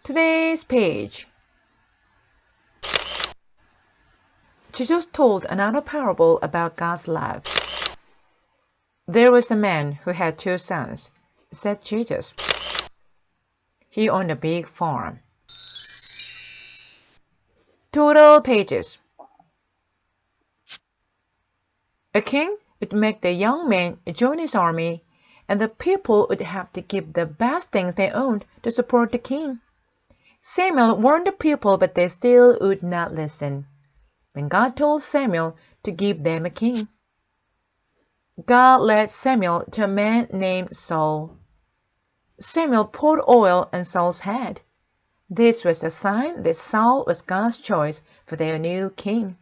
Today's page. Jesus told another parable about God's love. There was a man who had 2 sons, said Jesus. He owned a big farm. Total pages. A king would make the young man join his army, and the people would have to give the best things they owned to support the king. Samuel warned the people, but they still would not listen. Then God told Samuel to give them a king. God led Samuel to a man named Saul. Samuel poured oil on Saul's head. This was a sign that Saul was God's choice for their new king.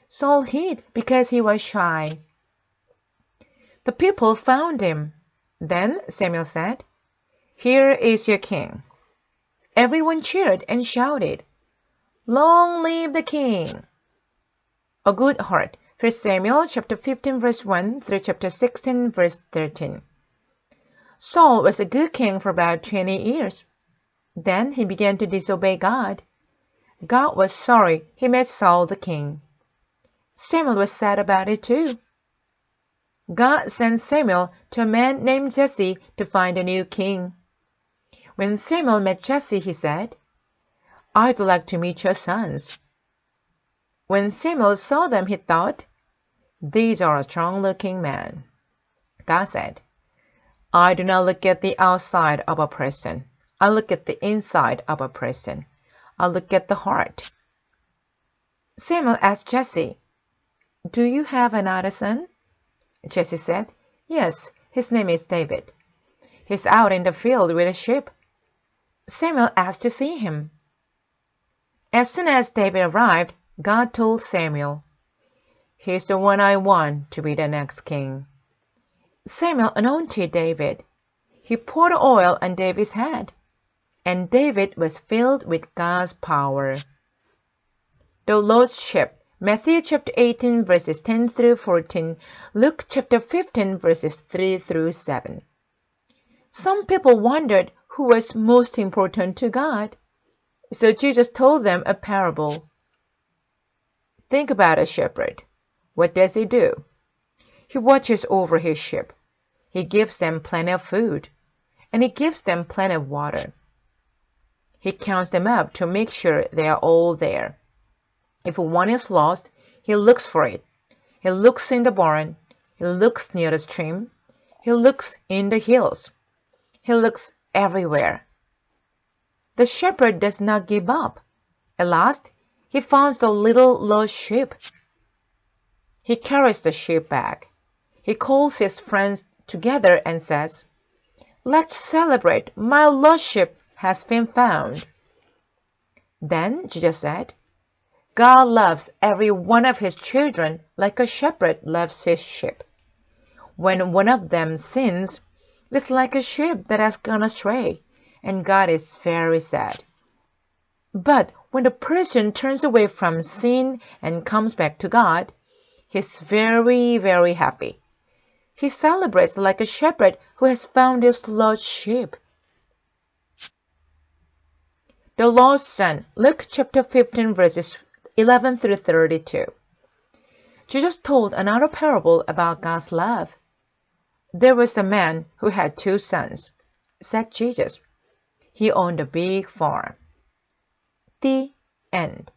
Saul hid because he was shy. The people found him. Then Samuel said, "Here is your king." Everyone cheered and shouted, "Long live the king!" A good heart. 1 Samuel chapter 15 verse 1 through chapter 16 verse 13. Saul was a good king for about 20 years. Then he began to disobey God. God was sorry he made Saul the king. Samuel was sad about it too. God sent Samuel to a man named Jesse to find a new king. When Samuel met Jesse, he said, "I'd like to meet your sons." When Samuel saw them, he thought, "These are a strong-looking men." God said, "I do not look at the outside of a person. I look at the inside of a person. I look at the heart." Samuel asked Jesse, "Do you have another son?" Jesse said, "Yes, his name is David. He's out in the field with the sheep." Samuel asked to see him. As soon as David arrived, God told Samuel, "He's the one I want to be the next king." Samuel anointed David. He poured oil on David's head, and David was filled with God's power. The lost sheep. Matthew chapter 18 verses 10 through 14, Luke chapter 15 verses 3 through 7. Some people wondered who was most important to God. So Jesus told them a parable. Think about a shepherd. What does he do? He watches over his sheep. He gives them plenty of food, and he gives them plenty of water. He counts them up to make sure they are all there. If one is lost, he looks for it. He looks in the barn. He looks near the stream. He looks in the hills. He looks everywhere. The shepherd does not give up. At last, he finds the little lost sheep. He carries the sheep back. He calls his friends together and says, "Let's celebrate. My lost sheep has been found." Then Jesus said, God loves every one of his children like a shepherd loves his sheep. When one of them sins, it's like a sheep that has gone astray, and God is very sad. But when the person turns away from sin and comes back to God, he's very, very happy. He celebrates like a shepherd who has found his lost sheep. The lost son. Luke chapter 15 verses 11 through 32. Jesus told another parable about God's love. There was a man who had 2 sons, said Jesus. He owned a big farm. The end.